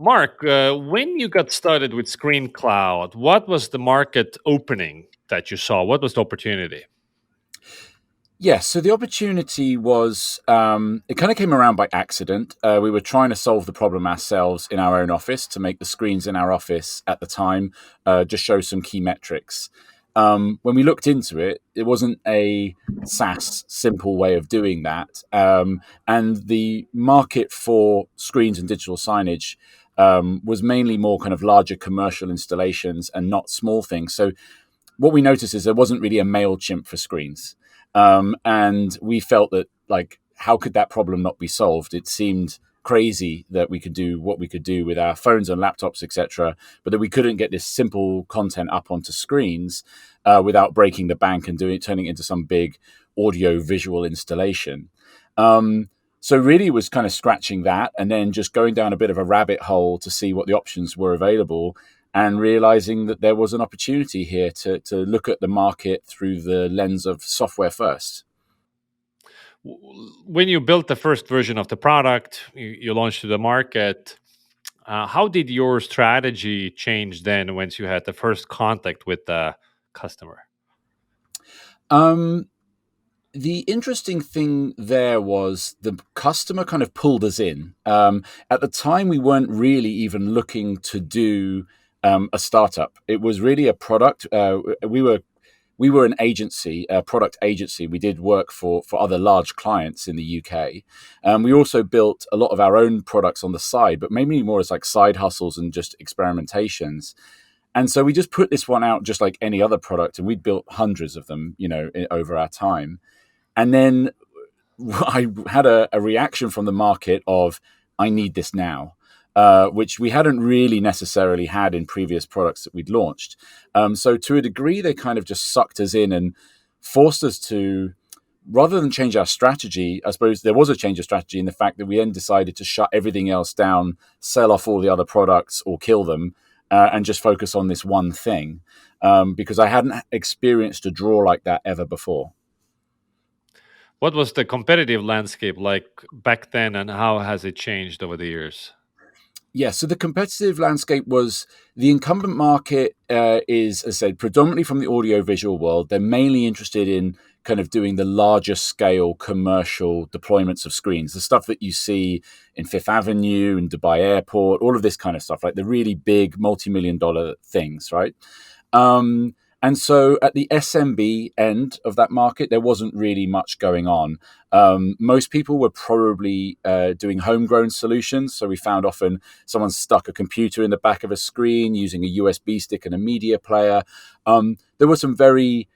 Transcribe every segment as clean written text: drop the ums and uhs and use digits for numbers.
Mark, when you got started with ScreenCloud, what was the market opening that you saw? What was the opportunity? Yes, so the opportunity was, it kind of came around by accident. We were trying to solve the problem ourselves in our own office to make the screens in our office at the time just show some key metrics. When we looked into it, it wasn't a SaaS simple way of doing that. And the market for screens and digital signage was mainly more kind of larger commercial installations and not small things. So what we noticed is there wasn't really a MailChimp for screens. And we felt that, like, how could that problem not be solved? It seemed crazy that we could do what we could do with our phones and laptops, etc., but that we couldn't get this simple content up onto screens without breaking the bank and turning it into some big audio visual installation. So really it was kind of scratching that and then just going down a bit of a rabbit hole to see what the options were available and realizing that there was an opportunity here to look at the market through the lens of software first. When you built the first version of the product, you launched to the market. How did your strategy change then once you had the first contact with the customer? The interesting thing there was the customer kind of pulled us in. At the time, we weren't really even looking to do a startup. It was really a product. We were an agency, a product agency. We did work for other large clients in the UK. We also built a lot of our own products on the side, but mainly more as like side hustles and just experimentations. And so we just put this one out just like any other product, and we'd built hundreds of them, over our time. And then I had a reaction from the market of, I need this now, which we hadn't really necessarily had in previous products that we'd launched. So to a degree, they kind of just sucked us in and forced us to, rather than change our strategy, I suppose there was a change of strategy in the fact that we then decided to shut everything else down, sell off all the other products or kill them, and just focus on this one thing, because I hadn't experienced a draw like that ever before. What was the competitive landscape like back then, and how has it changed over the years? Yeah, so the competitive landscape was the incumbent market is, as I said, predominantly from the audiovisual world. They're mainly interested in kind of doing the larger scale commercial deployments of screens, the stuff that you see in Fifth Avenue and Dubai Airport, all of this kind of stuff, like the really big multi-million-dollar things, right? And so at the SMB end of that market, there wasn't really much going on. Most people were probably doing homegrown solutions. So we found often someone stuck a computer in the back of a screen using a USB stick and a media player. There were some very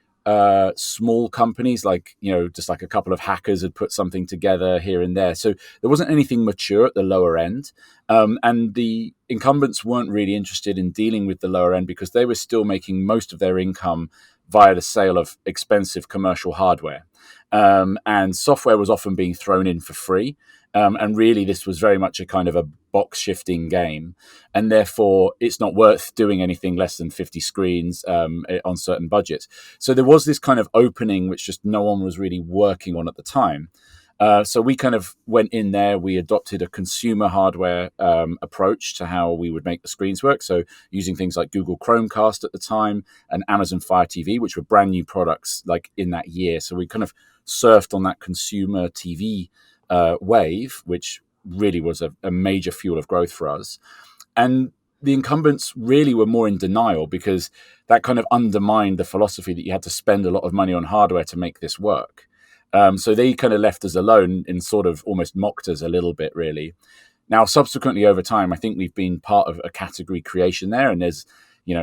small companies, like, just like a couple of hackers had put something together here and there. So there wasn't anything mature at the lower end. And the incumbents weren't really interested in dealing with the lower end because they were still making most of their income via the sale of expensive commercial hardware. And software was often being thrown in for free. And really, this was very much a kind of a box shifting game. And therefore, it's not worth doing anything less than 50 screens on certain budgets. So there was this kind of opening, which just no one was really working on at the time. So we kind of went in there. We adopted a consumer hardware approach to how we would make the screens work. So using things like Google Chromecast at the time and Amazon Fire TV, which were brand new products like in that year. So we kind of surfed on that consumer TV wave, which really was a major fuel of growth for us. And the incumbents really were more in denial because that kind of undermined the philosophy that you had to spend a lot of money on hardware to make this work. So they kind of left us alone and sort of almost mocked us a little bit, really. Now, subsequently over time, I think we've been part of a category creation there. And there's,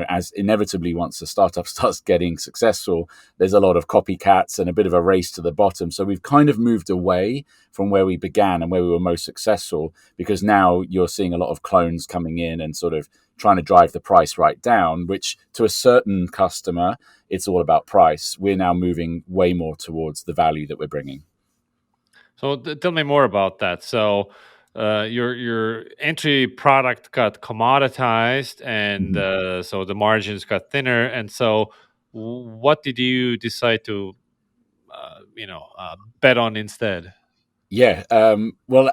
as inevitably once a startup starts getting successful, there's a lot of copycats and a bit of a race to the bottom. So we've kind of moved away from where we began and where we were most successful, because now you're seeing a lot of clones coming in and sort of trying to drive the price right down, which to a certain customer, it's all about price. We're now moving way more towards the value that we're bringing. So tell me more about that. So your entry product got commoditized, and so the margins got thinner. And so, what did you decide to bet on instead? Yeah. Well,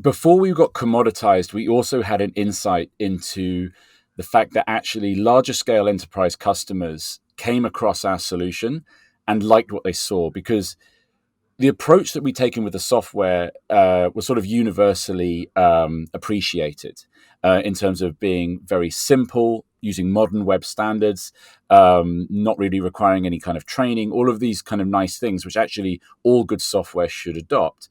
before we got commoditized, we also had an insight into the fact that actually larger scale enterprise customers came across our solution and liked what they saw, because the approach that we'd taken with the software was sort of universally appreciated in terms of being very simple, using modern web standards, not really requiring any kind of training, all of these kind of nice things, which actually all good software should adopt.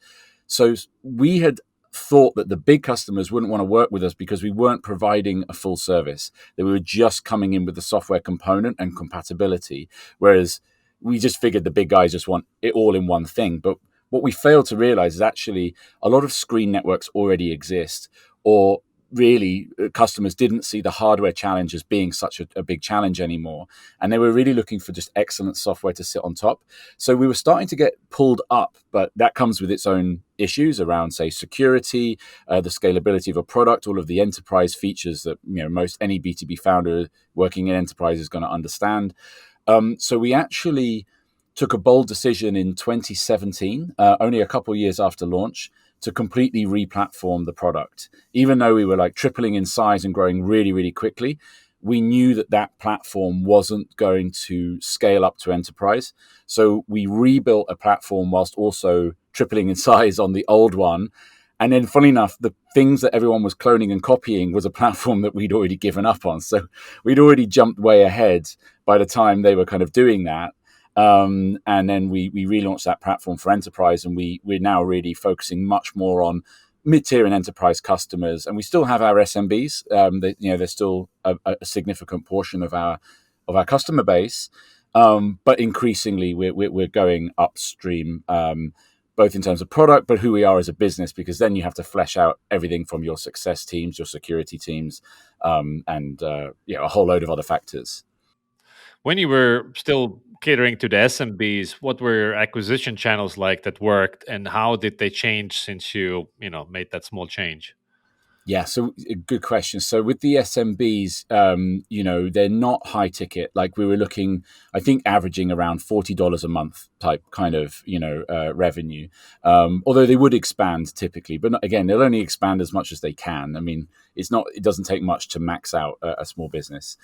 So we had thought that the big customers wouldn't want to work with us because we weren't providing a full service, that we were just coming in with the software component and compatibility, whereas we just figured the big guys just want it all in one thing. But what we failed to realize is actually a lot of screen networks already exist, or really customers didn't see the hardware challenge as being such a big challenge anymore. And they were really looking for just excellent software to sit on top. So we were starting to get pulled up, but that comes with its own issues around, say, security, the scalability of a product, all of the enterprise features that most any B2B founder working in enterprise is going to understand. So we actually took a bold decision in 2017, only a couple of years after launch, to completely re-platform the product. Even though we were like tripling in size and growing really, really quickly, we knew that that platform wasn't going to scale up to enterprise. So we rebuilt a platform whilst also tripling in size on the old one. And then, funny enough, the things that everyone was cloning and copying was a platform that we'd already given up on. So we'd already jumped way ahead by the time they were kind of doing that. And then we relaunched that platform for enterprise, and we're now really focusing much more on mid-tier and enterprise customers. And we still have our SMBs. They're still a significant portion of our customer base. But increasingly, we're going upstream, both in terms of product, but who we are as a business, because then you have to flesh out everything from your success teams, your security teams, and a whole load of other factors. When you were still catering to the SMBs, what were your acquisition channels like that worked, and how did they change since you made that small change? Yeah, so good question. So with the SMBs, they're not high ticket. Like we were looking, I think, averaging around $40 a month type kind of revenue. Although they would expand typically, but again, they'll only expand as much as they can. I mean, it doesn't take much to max out a small business.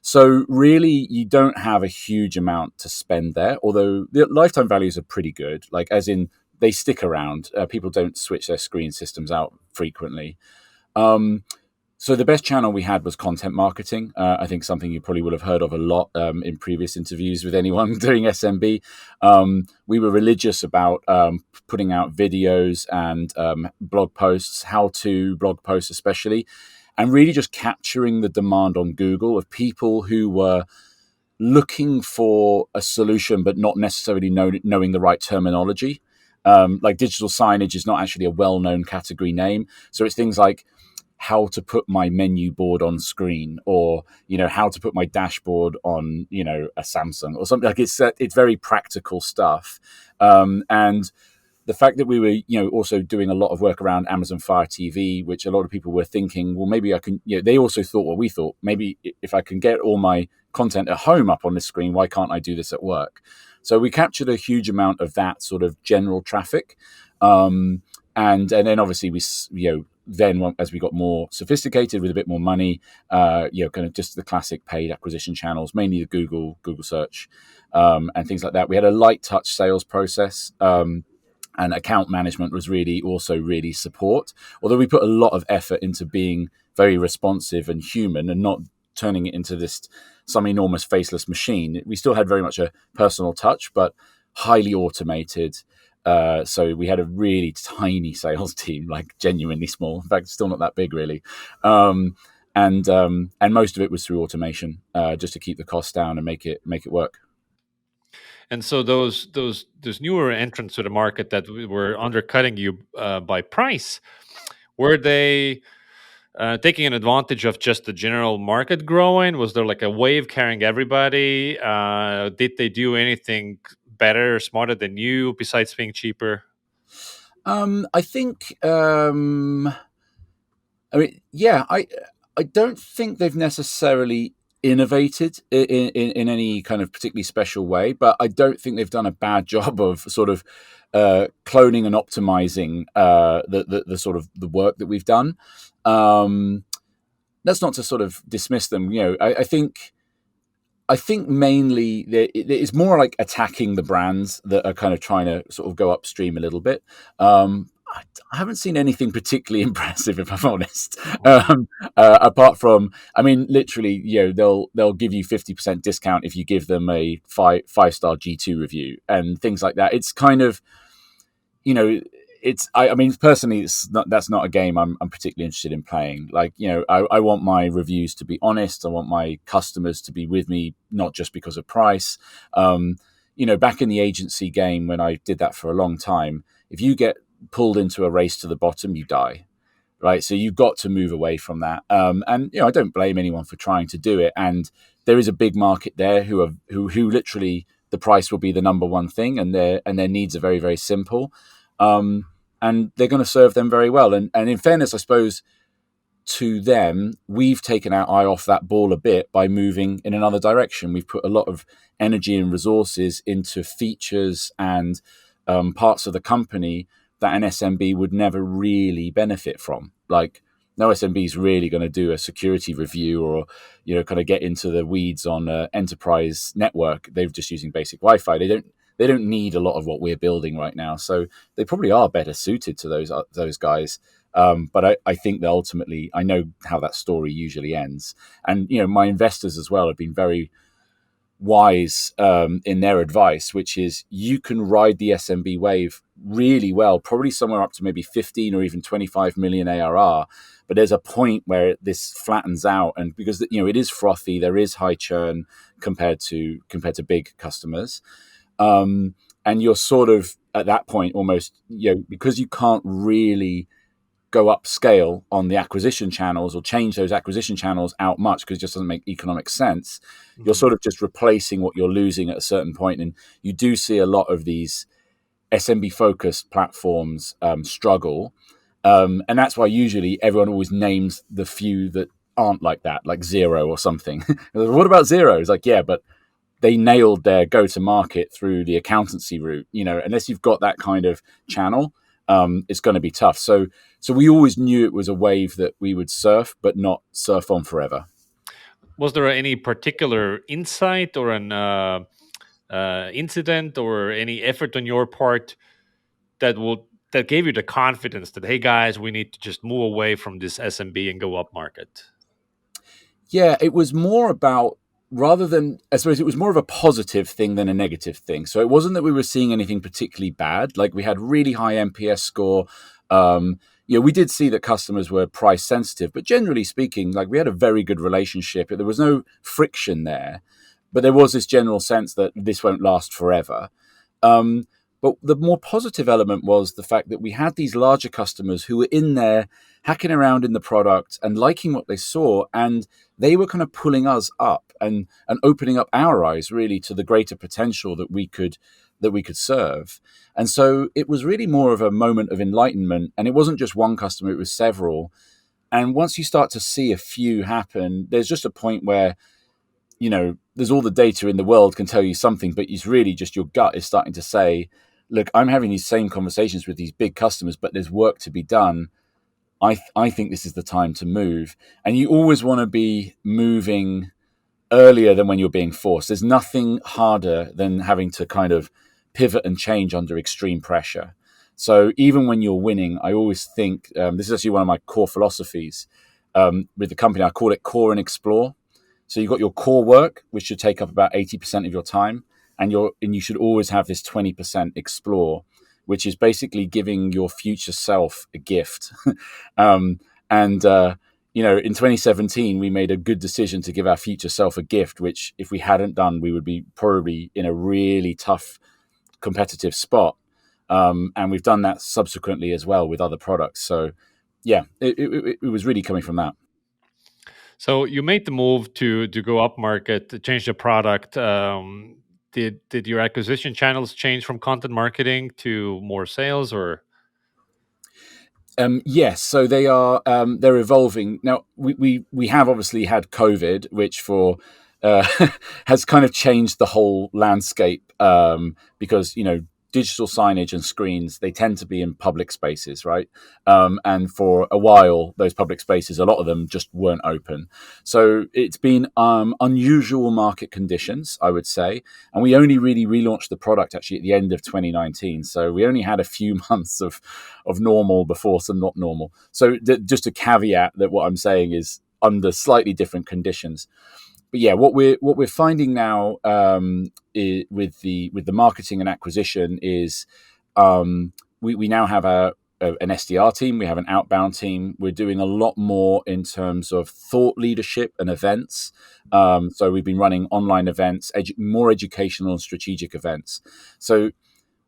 So really, you don't have a huge amount to spend there. Although the lifetime values are pretty good, like as in they stick around. People don't switch their screen systems out frequently. So the best channel we had was content marketing. I think something you probably would have heard of a lot in previous interviews with anyone doing SMB. We were religious about putting out videos and blog posts, how-to blog posts especially, and really just capturing the demand on Google of people who were looking for a solution but not necessarily knowing the right terminology. Like digital signage is not actually a well-known category name. So it's things like how to put my menu board on screen, or how to put my dashboard on a Samsung or something. Like it's very practical stuff. And the fact that we were also doing a lot of work around Amazon Fire TV, which a lot of people were thinking, well, maybe I can, they also thought what we thought, maybe if I can get all my content at home up on this screen, why can't I do this at work? So we captured a huge amount of that sort of general traffic. And then obviously we then as we got more sophisticated with a bit more money, kind of just the classic paid acquisition channels, mainly the Google search, and things like that. We had a light touch sales process, and account management was really support. Although we put a lot of effort into being very responsive and human, and not turning it into some enormous faceless machine. We still had very much a personal touch, but highly automated. So we had a really tiny sales team, like genuinely small. In fact, still not that big, really. And most of it was through automation, just to keep the costs down and make it work. And so those newer entrants to the market that were undercutting you by price, were they taking an advantage of just the general market growing? Was there like a wave carrying everybody? Did they do anything better or smarter than you besides being cheaper? I think. I mean, yeah, I don't think they've necessarily innovated in any kind of particularly special way, but I don't think they've done a bad job of sort of cloning and optimizing the sort of the work that we've done. That's not to sort of dismiss them. I think mainly it's more like attacking the brands that are kind of trying to sort of go upstream a little bit. I haven't seen anything particularly impressive, if I'm honest. Mhm. Apart from, I mean, literally, they'll give you 50% discount if you give them a five-star G2 review and things like that. It's kind of, you know, I mean, personally, that's not a game I'm particularly interested in playing. Like, I want my reviews to be honest. I want my customers to be with me, not just because of price. Back in the agency game when I did that for a long time, if you get pulled into a race to the bottom, you die. Right, so you've got to move away from that, and I don't blame anyone for trying to do it. And there is a big market there who literally the price will be the number one thing, and their needs are very very simple, um, and they're going to serve them very well. And in fairness, I suppose to them, we've taken our eye off that ball a bit by moving in another direction. We've put a lot of energy and resources into features and parts of the company that an SMB would never really benefit from. Like, no SMB is really going to do a security review or kind of get into the weeds on enterprise network. They're just using basic Wi-Fi. They don't need a lot of what we're building right now. So they probably are better suited to those guys. But I think that ultimately, I know how that story usually ends. And my investors as well have been very wise in their advice, which is you can ride the SMB wave really well, probably somewhere up to maybe 15 or even 25 million ARR. But there's a point where this flattens out, and because it is frothy, there is high churn compared to big customers, and you're sort of at that point almost because you can't really go upscale on the acquisition channels or change those acquisition channels out much because it just doesn't make economic sense. You're Mhm. sort of just replacing what you're losing at a certain point, and you do see a lot of these SMB focused platforms struggle, and that's why usually everyone always names the few that aren't like that, like Zero or something. What about Zero? It's like, yeah, but they nailed their go to market through the accountancy route. Unless you've got that kind of channel, it's going to be tough. So we always knew it was a wave that we would surf, but not surf on forever. Was there any particular insight or an incident or any effort on your part that gave you the confidence that, hey guys, we need to just move away from this SMB and go up market? Yeah, it was more about, rather than, I suppose it was more of a positive thing than a negative thing. So it wasn't that we were seeing anything particularly bad. Like, we had really high NPS score. We did see that customers were price sensitive, but generally speaking, like, we had a very good relationship. There was no friction there, but there was this general sense that this won't last forever. Um, but the more positive element was the fact that we had these larger customers who were in there hacking around in the product and liking what they saw, and they were kind of pulling us up and opening up our eyes really to the greater potential that we could serve. And so it was really more of a moment of enlightenment, and it wasn't just one customer, it was several. And once you start to see a few happen, there's just a point where there's all the data in the world can tell you something, but it's really just your gut is starting to say, look, I'm having these same conversations with these big customers, but there's work to be done. I think this is the time to move. And you always want to be moving earlier than when you're being forced. There's nothing harder than having to kind of pivot and change under extreme pressure. So even when you're winning, I always think this is actually one of my core philosophies with the company. I call it core and explore. So you've got your core work, which should take up about 80% of your time, and you should always have this 20% explore, which is basically giving your future self a gift. And in 2017, we made a good decision to give our future self a gift, which if we hadn't done, we would be probably in a really tough competitive spot. And we've done that subsequently as well with other products. So yeah, it was really coming from that. So you made the move to go up market, to change the product. Did your acquisition channels change from content marketing to more sales, or? Yes, so they are. They're evolving now. We have obviously had COVID, which for uh, has kind of changed the whole landscape because digital signage and screens, they tend to be in public spaces, right? And for a while, those public spaces, a lot of them just weren't open. So it's been unusual market conditions, I would say, and we only really relaunched the product actually at the end of 2019. So we only had a few months of normal before some not normal. So just a caveat that what I'm saying is under slightly different conditions. But yeah, what we're finding now with the marketing and acquisition is we now have an SDR team, we have an outbound team. We're doing a lot more in terms of thought leadership and events. So we've been running online events, more educational and strategic events. So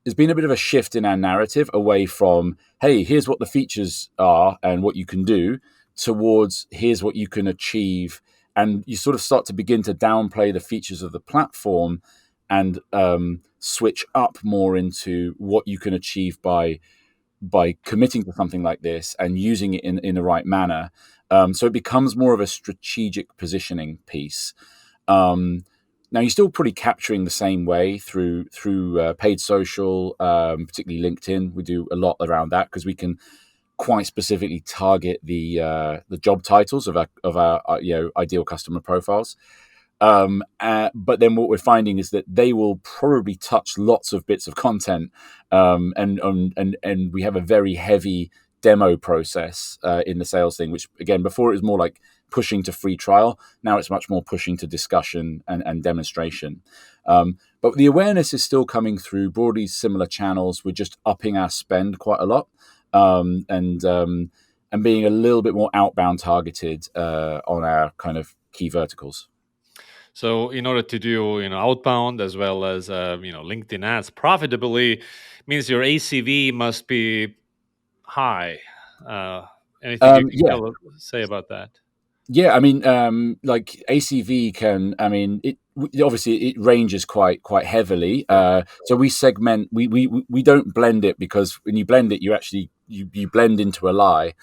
there's been a bit of a shift in our narrative away from, hey, here's what the features are and what you can do, towards here's what you can achieve. And you sort of start to begin to downplay the features of the platform and switch up more into what you can achieve by committing to something like this and using it in the right manner. So it becomes more of a strategic positioning piece. Now you're still pretty capturing the same way through paid social, particularly LinkedIn. We do a lot around that because we can quite specifically target the job titles of our ideal customer profiles. But then what we're finding is that they will probably touch lots of bits of content, and we have a very heavy demo process in the sales thing. Which again, before it was more like pushing to free trial. Now it's much more pushing to discussion and demonstration. But the awareness is still coming through broadly similar channels. We're just upping our spend quite a lot, and being a little bit more outbound targeted on our kind of key verticals. So in order to do outbound as well as LinkedIn ads profitably, means your ACV must be high. Uh, Anything you can Yeah, say about that? yeah. I mean, like ACV can. I mean, obviously it ranges quite heavily. Sure. So we segment. We don't blend it, because when you blend it, you actually you blend into a lie.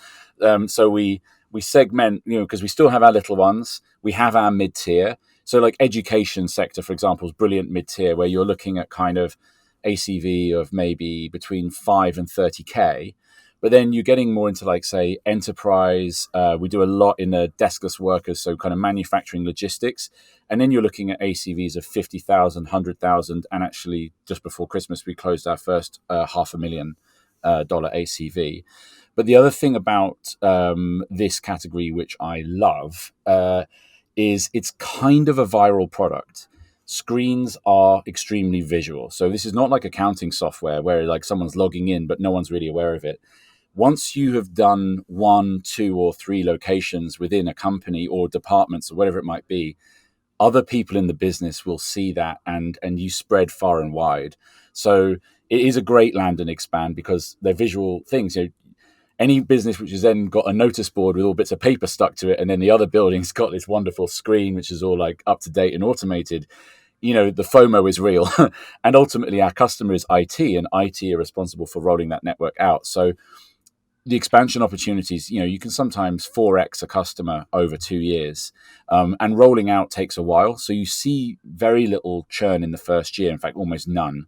So we segment. Because we still have our little ones. We have our mid tier. So like education sector, for example, is brilliant mid tier, where you're looking at kind of ACV of maybe between 5 and 30K. But then you're getting more into, like, say, enterprise. We do a lot in the deskless workers, so kind of manufacturing logistics. And then you're looking at ACVs of 50,000, 100,000. And actually, just before Christmas, we closed our first $500,000 ACV. But the other thing about this category, which I love, is it's kind of a viral product. Screens are extremely visual. So this is not like accounting software where like someone's logging in, but no one's really aware of it. Once you have done 1, 2, or 3 locations within a company or departments or whatever it might be, other people in the business will see that, and you spread far and wide. So it is a great land and expand because they're visual things. Any business which has then got a notice board with all bits of paper stuck to it, and then the other building's got this wonderful screen which is all like up to date and automated, the FOMO is real. And ultimately our customer is IT, and IT are responsible for rolling that network out. So the expansion opportunities, you can sometimes 4x a customer over 2 years, and rolling out takes a while. So you see very little churn in the first year, in fact, almost none,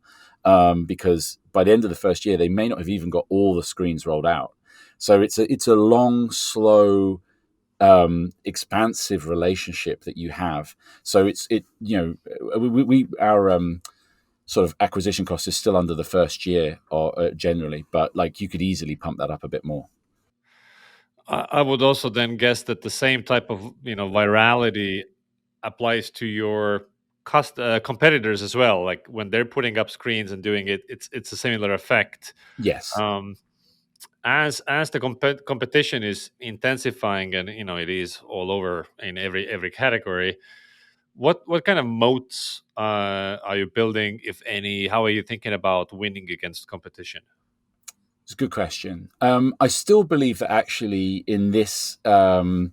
because by the end of the first year, they may not have even got all the screens rolled out. So it's a long, slow, expansive relationship that you have. So our sort of acquisition cost is still under the first year, or generally, but like you could easily pump that up a bit more. I would also then guess that the same type of virality applies to your competitors as well. Like when they're putting up screens and doing it, it's a similar effect. Yes. Um, as the competition is intensifying, and it is all over in every category. What kind of moats are you building, if any? How are you thinking about winning against competition? It's a good question. I still believe that actually in this, in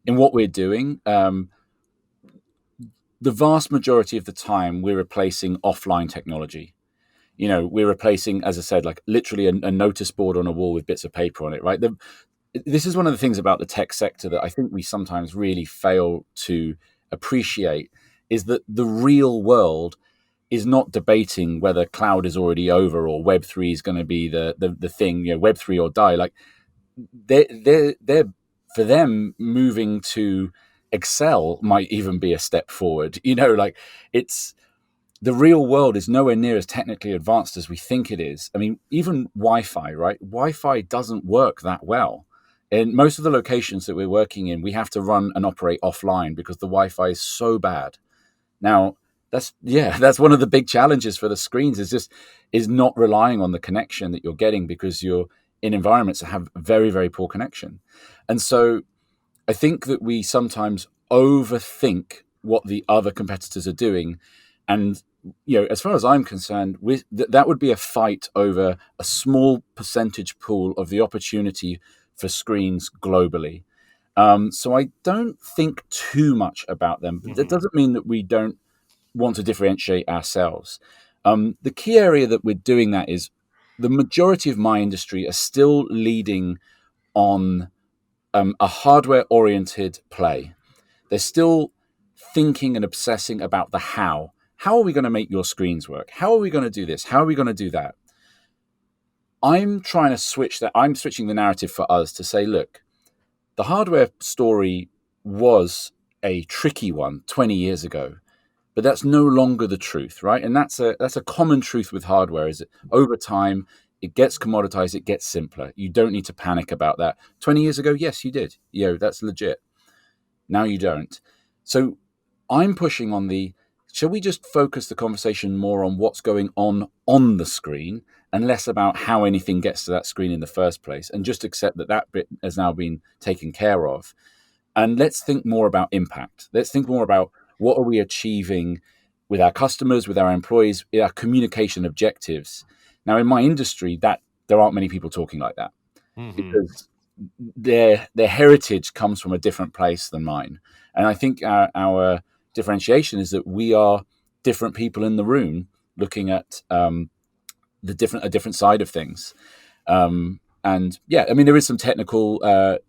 what we're doing, the vast majority of the time we're replacing offline technology. we're replacing, as I said, like literally a notice board on a wall with bits of paper on it, right? This is one of the things about the tech sector that I think we sometimes really fail to appreciate, is that the real world is not debating whether cloud is already over or Web3 is going to be the thing, Web3 or die. Like they're for them, moving to Excel might even be a step forward. Like it's the real world is nowhere near as technically advanced as we think it is. I mean, even Wi-Fi, right? Wi-Fi doesn't work that well. In most of the locations that we're working in, we have to run and operate offline because the Wi-Fi is so bad. Now, that's one of the big challenges for the screens is not relying on the connection that you're getting because you're in environments that have very, very poor connection. And so I think that we sometimes overthink what the other competitors are doing. And, as far as I'm concerned, that would be a fight over a small percentage pool of the opportunity for screens globally. So I don't think too much about them. But that doesn't mean that we don't want to differentiate ourselves. The key area that we're doing that is the majority of my industry are still leading on a hardware-oriented play. They're still thinking and obsessing about the how. How are we going to make your screens work? How are we going to do this? How are we going to do that? I'm trying to switch that. I'm switching the narrative for us to say, look, the hardware story was a tricky one 20 years ago, but that's no longer the truth, right? And that's a common truth with hardware, is that over time it gets commoditized, it gets simpler. You don't need to panic about that. 20 years ago, yes, you did. That's legit. Now you don't. So I'm pushing on shall we just focus the conversation more on what's going on the screen and less about how anything gets to that screen in the first place, and just accept that bit has now been taken care of. And let's think more about impact. Let's think more about what are we achieving with our customers, with our employees, our communication objectives. Now, in my industry, that there aren't many people talking like that because their heritage comes from a different place than mine. And I think our differentiation is that we are different people in the room looking at a different side of things. And yeah, I mean, there is some technical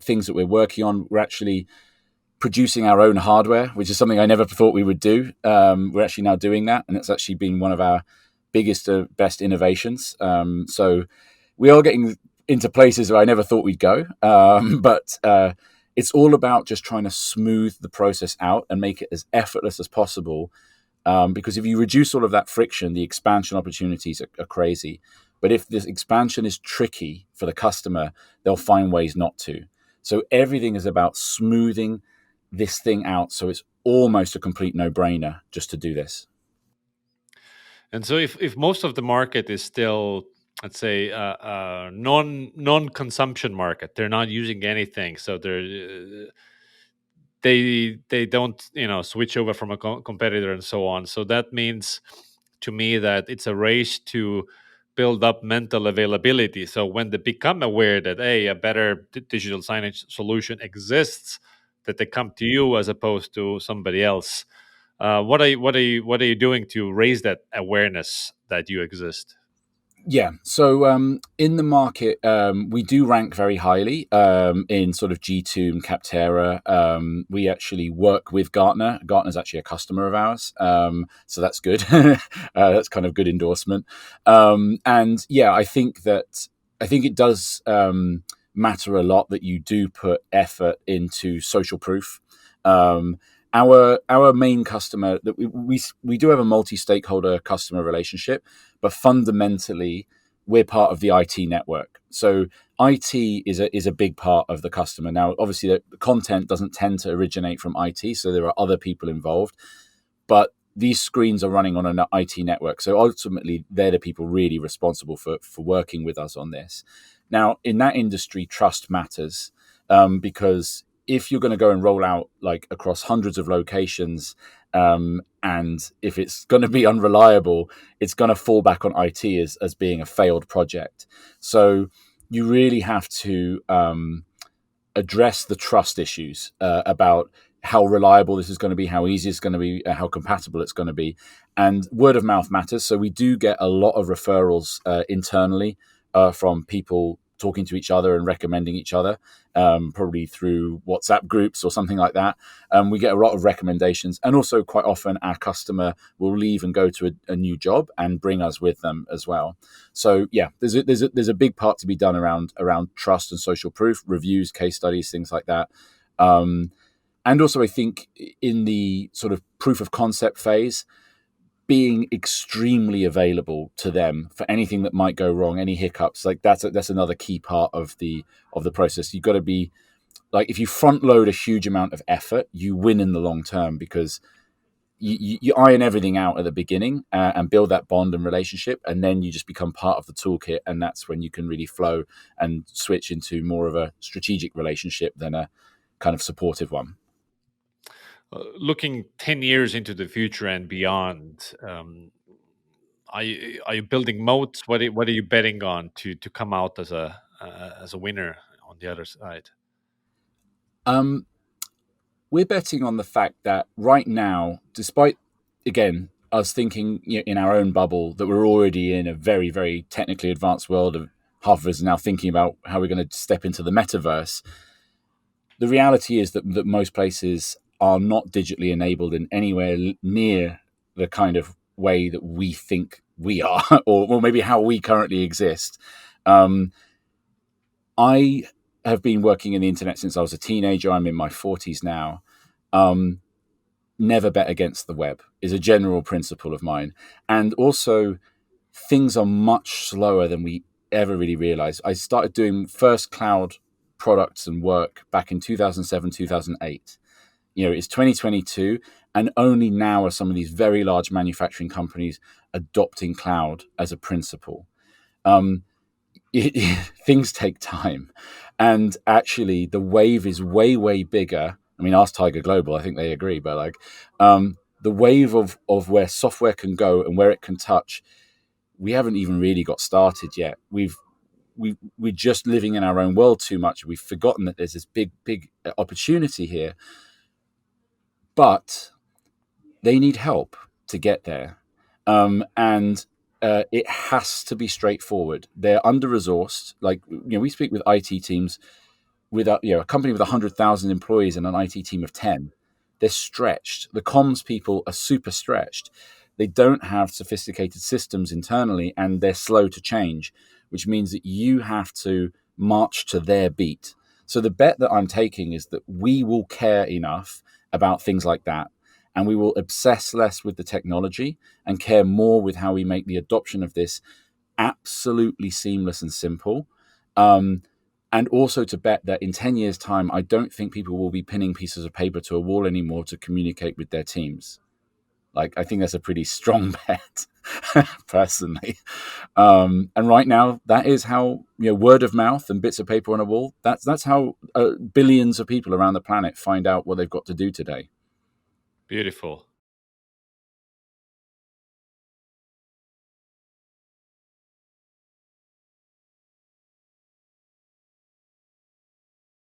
things that we're working on. We're actually producing our own hardware, which is something I never thought we would do. We're actually now doing that, and it's actually been one of our biggest, best innovations. So we are getting into places where I never thought we'd go. But it's all about just trying to smooth the process out and make it as effortless as possible. Because if you reduce all of that friction, the expansion opportunities are crazy. But if this expansion is tricky for the customer, they'll find ways not to. So everything is about smoothing this thing out, so it's almost a complete no-brainer just to do this. And so if most of the market is still, let's say, non-consumption market, they're not using anything, so they don't switch over from a competitor and so on. So that means to me that it's a race to build up mental availability. So when they become aware that a better digital signage solution exists, that they come to you as opposed to somebody else. What are you doing to raise that awareness that you exist? Yeah. So in the market, we do rank very highly in sort of G2 and Capterra. We actually work with Gartner. Gartner's actually a customer of ours. So that's good. That's kind of good endorsement. And yeah, I think it does matter a lot that you do put effort into social proof. Our main customer, that we do have a multi-stakeholder customer relationship, but fundamentally we're part of the IT network. So IT is a big part of the customer. Now, obviously, the content doesn't tend to originate from IT, so there are other people involved, but these screens are running on an IT network. So ultimately, they're the people really responsible for working with us on this. Now, in that industry, trust matters because if you're going to go and roll out like across hundreds of locations, and if it's going to be unreliable, it's going to fall back on IT as being a failed project. So you really have to address the trust issues about how reliable this is going to be, how easy it's going to be, how compatible it's going to be. And word of mouth matters. So we do get a lot of referrals internally from people talking to each other and recommending each other, probably through WhatsApp groups or something like that. We get a lot of recommendations, and also quite often our customer will leave and go to a new job and bring us with them as well. So yeah, there's a big part to be done around trust and social proof, reviews, case studies, things like that. And also, I think in the sort of proof of concept phase, being extremely available to them for anything that might go wrong, any hiccups, like that's another key part of the process. You've got to be like, if you front load a huge amount of effort, you win in the long term, because you iron everything out at the beginning and build that bond and relationship, and then you just become part of the toolkit, and that's when you can really flow and switch into more of a strategic relationship than a kind of supportive one. Looking 10 years into the future and beyond, are you building moats? What are you betting on to come out as a winner on the other side? We're betting on the fact that right now, despite, again, us thinking, in our own bubble that we're already in a very, very technically advanced world, of half of us now thinking about how we're going to step into the metaverse, the reality is that most places are not digitally enabled in anywhere near the kind of way that we think we are, or maybe how we currently exist. I have been working in the internet since I was a teenager. I'm in my 40s now. Never bet against the web is a general principle of mine. And also, things are much slower than we ever really realized. I started doing first cloud products and work back in 2007, 2008. It's 2022, and only now are some of these very large manufacturing companies adopting cloud as a principle. Things take time, and actually the wave is way, way bigger. I mean, ask Tiger Global, I think they agree, but like, the wave of where software can go and where it can touch, we haven't even really got started yet. We're just living in our own world too much. We've forgotten that there's this big, big opportunity here, but they need help to get there. And it has to be straightforward. They're under-resourced. Like, we speak with IT teams with a company with 100,000 employees and an IT team of 10. They're stretched. The comms people are super stretched. They don't have sophisticated systems internally, and they're slow to change, which means that you have to march to their beat. So the bet that I'm taking is that we will care enough about things like that, and we will obsess less with the technology and care more with how we make the adoption of this absolutely seamless and simple. And also to bet that in 10 years' time, I don't think people will be pinning pieces of paper to a wall anymore to communicate with their teams. Like, I think that's a pretty strong bet, personally. And right now, that is how, word of mouth and bits of paper on a wall, that's how billions of people around the planet find out what they've got to do today. Beautiful.